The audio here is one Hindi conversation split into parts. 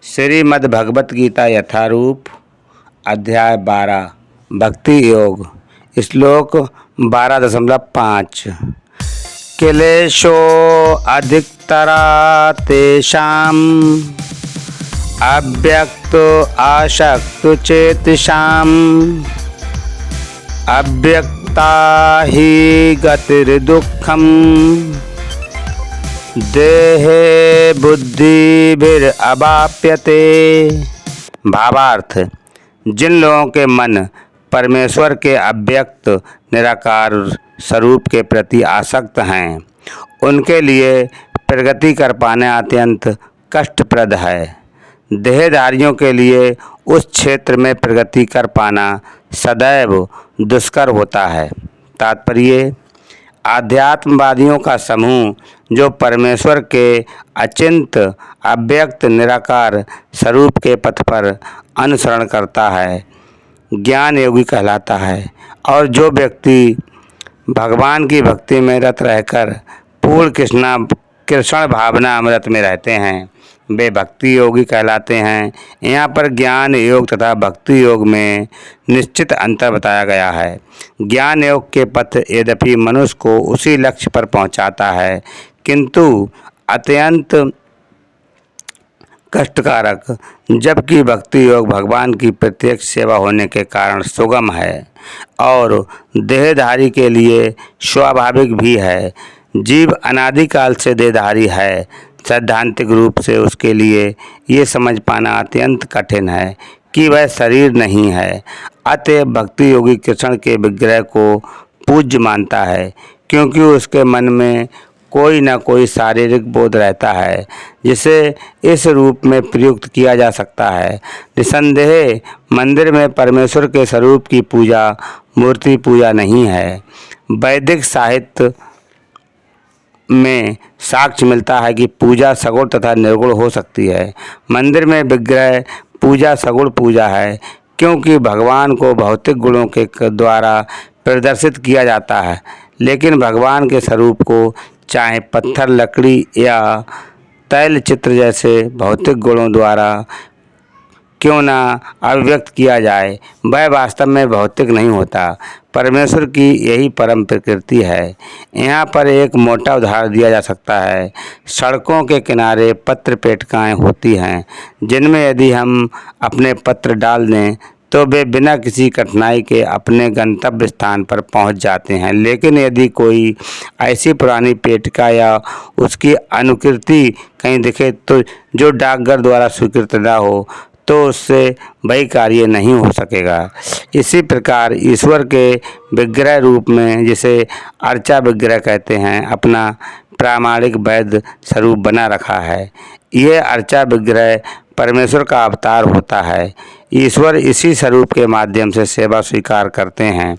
श्रीमद् भगवत गीता यथारूप अध्याय 12 भक्ति योग श्लोक 12.5 क्लेशो अधिकतरा तेषाम् अव्यक्तो आसक्तो चेतसाम् अव्यक्ता ही गतिर्दुःखम् देहे बुद्धिभिरवाप्यते। भावार्थ, जिन लोगों के मन परमेश्वर के अव्यक्त निराकार स्वरूप के प्रति आसक्त हैं, उनके लिए प्रगति कर पाना अत्यंत कष्टप्रद है। देहधारियों के लिए उस क्षेत्र में प्रगति कर पाना सदैव दुष्कर होता है। तात्पर्य, आध्यात्मवादियों का समूह जो परमेश्वर के अचिंत अव्यक्त निराकार स्वरूप के पथ पर अनुसरण करता है, ज्ञान योगी कहलाता है। और जो व्यक्ति भगवान की भक्ति में रत रहकर पूर्ण कृष्ण भावना अमृत में रहते हैं, वे भक्ति योगी कहलाते हैं। यहाँ पर ज्ञान योग तथा भक्ति योग में निश्चित अंतर बताया गया है। ज्ञान योग के पथ यद्यपि मनुष्य को उसी लक्ष्य पर पहुँचाता है, किंतु अत्यंत कष्टकारक, जबकि भक्ति योग भगवान की प्रत्यक्ष सेवा होने के कारण सुगम है और देहधारी के लिए स्वाभाविक भी है। जीव अनादिकाल से देहधारी है। सैद्धांतिक रूप से उसके लिए ये समझ पाना अत्यंत कठिन है कि वह शरीर नहीं है। अतएव भक्ति योगी कृष्ण के विग्रह को पूज्य मानता है, क्योंकि उसके मन में कोई न कोई शारीरिक बोध रहता है जिसे इस रूप में प्रयुक्त किया जा सकता है। निसंदेह मंदिर में परमेश्वर के स्वरूप की पूजा मूर्ति पूजा नहीं है। वैदिक साहित्य में साक्ष्य मिलता है कि पूजा सगुण तथा निर्गुण हो सकती है। मंदिर में विग्रह पूजा सगुण पूजा है, क्योंकि भगवान को भौतिक गुणों के द्वारा प्रदर्शित किया जाता है, लेकिन भगवान के स्वरूप को चाहे पत्थर, लकड़ी या तैल चित्र जैसे भौतिक गुणों द्वारा क्यों ना अभिव्यक्त किया जाए, वह वास्तव में भौतिक नहीं होता। परमेश्वर की यही परम प्रकृति है। यहाँ पर एक मोटा उदाहरण दिया जा सकता है। सड़कों के किनारे पत्र पेटिकाएँ होती हैं, जिनमें यदि हम अपने पत्र डाल दें तो वे बिना किसी कठिनाई के अपने गंतव्य स्थान पर पहुंच जाते हैं। लेकिन यदि कोई ऐसी पुरानी पेटिका या उसकी अनुकृति कहीं दिखे तो जो डाकघर द्वारा स्वीकृत न हो, तो उससे वही कार्य नहीं हो सकेगा। इसी प्रकार ईश्वर के विग्रह रूप में, जिसे अर्चा विग्रह कहते हैं, अपना प्रामाणिक वैध स्वरूप बना रखा है। यह अर्चा विग्रह परमेश्वर का अवतार होता है। ईश्वर इसी स्वरूप के माध्यम से सेवा स्वीकार करते हैं।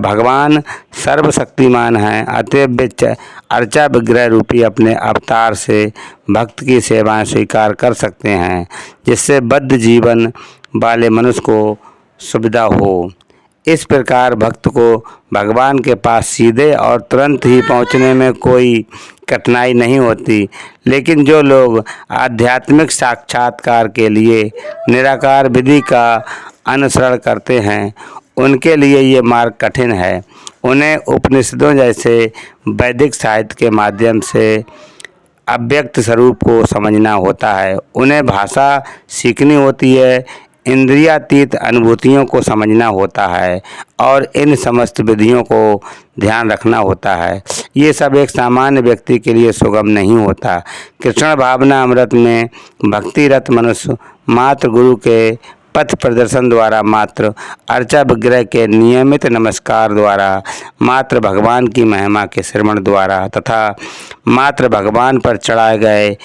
भगवान सर्वशक्तिमान हैं, अतएव वे अर्चा विग्रह रूपी अपने अवतार से भक्त की सेवाएं स्वीकार कर सकते हैं, जिससे बद्ध जीवन वाले मनुष्य को सुविधा हो। इस प्रकार भक्त को भगवान के पास सीधे और तुरंत ही पहुंचने में कोई कठिनाई नहीं होती। लेकिन जो लोग आध्यात्मिक साक्षात्कार के लिए निराकार विधि का अनुसरण करते हैं, उनके लिए ये मार्ग कठिन है। उन्हें उपनिषदों जैसे वैदिक साहित्य के माध्यम से अव्यक्त स्वरूप को समझना होता है। उन्हें भाषा सीखनी होती है, इंद्रियातीत अनुभूतियों को समझना होता है और इन समस्त विधियों को ध्यान रखना होता है। ये सब एक सामान्य व्यक्ति के लिए सुगम नहीं होता। कृष्ण भावना अमृत में भक्तिरत मनुष्य मात्र गुरु के पथ प्रदर्शन द्वारा, मात्र अर्चा विग्रह के नियमित नमस्कार द्वारा, मात्र भगवान की महिमा के श्रवण द्वारा तथा मात्र भगवान पर चढ़ाए गए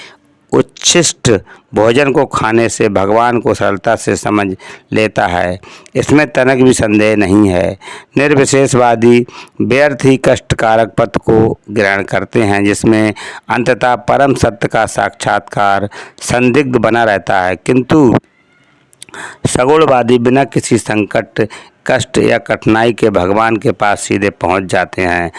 उच्छिष्ट भोजन को खाने से भगवान को सरलता से समझ लेता है। इसमें तनक भी संदेह नहीं है। निर्विशेषवादी व्यर्थ ही कष्टकारक पथ को ग्रहण करते हैं, जिसमें अंततः परम सत्य का साक्षात्कार संदिग्ध बना रहता है। किंतु सगुणवादी बिना किसी संकट, कष्ट या कठिनाई के भगवान के पास सीधे पहुंच जाते हैं।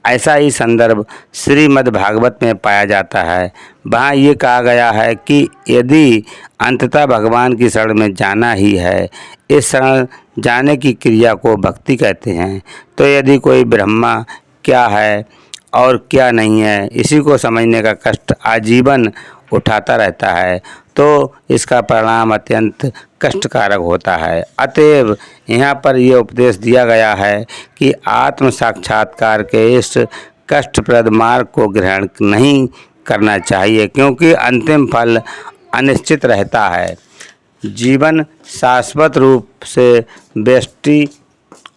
ऐसा ही संदर्भ श्रीमद् भागवत में पाया जाता है। वहाँ ये कहा गया है कि यदि अंततः भगवान की शरण में जाना ही है, इस शरण जाने की क्रिया को भक्ति कहते हैं। तो यदि कोई ब्रह्मा क्या है और क्या नहीं है, इसी को समझने का कष्ट आजीवन उठाता रहता है, तो इसका परिणाम अत्यंत कष्टकारक होता है। अतएव यहाँ पर यह उपदेश दिया गया है कि आत्म साक्षात्कार के इस कष्टप्रद मार्ग को ग्रहण नहीं करना चाहिए, क्योंकि अंतिम फल अनिश्चित रहता है। जीवन शाश्वत रूप से व्यष्टि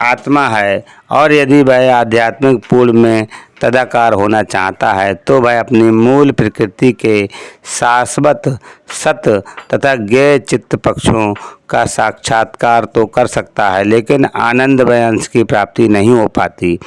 आत्मा है, और यदि वह आध्यात्मिक पूल में तदाकार होना चाहता है तो वह अपनी मूल प्रकृति के शाश्वत सत तथा ज्ञेय चित्त पक्षों का साक्षात्कार तो कर सकता है, लेकिन आनंद व अंश की प्राप्ति नहीं हो पाती।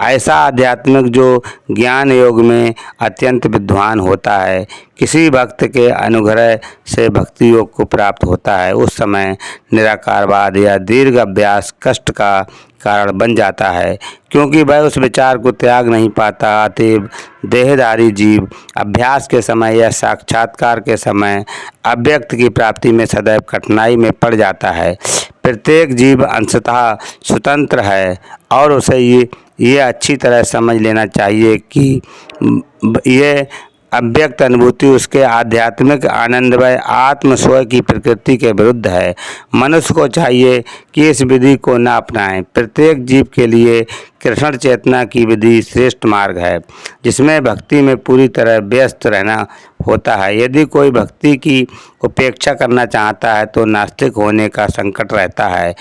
ऐसा आध्यात्मिक जो ज्ञान योग में अत्यंत विद्वान होता है, किसी भक्त के अनुग्रह से भक्ति योग को प्राप्त होता है, उस समय निराकारवाद या दीर्घ अभ्यास कष्ट का कारण बन जाता है, क्योंकि वह उस विचार को त्याग नहीं पाता। अतएव देहधारी जीव अभ्यास के समय या साक्षात्कार के समय अव्यक्त की प्राप्ति में सदैव कठिनाई में पड़ जाता है। प्रत्येक जीव अंशतः स्वतंत्र है, और उसे ये अच्छी तरह समझ लेना चाहिए कि ये अव्यक्त अनुभूति उसके आध्यात्मिक आनंद व आत्म स्व की प्रकृति के विरुद्ध है। मनुष्य को चाहिए कि इस विधि को न अपनाएं। प्रत्येक जीव के लिए कृष्ण चेतना की विधि श्रेष्ठ मार्ग है, जिसमें भक्ति में पूरी तरह व्यस्त रहना होता है। यदि कोई भक्ति की उपेक्षा करना चाहता है तो नास्तिक होने का संकट रहता है।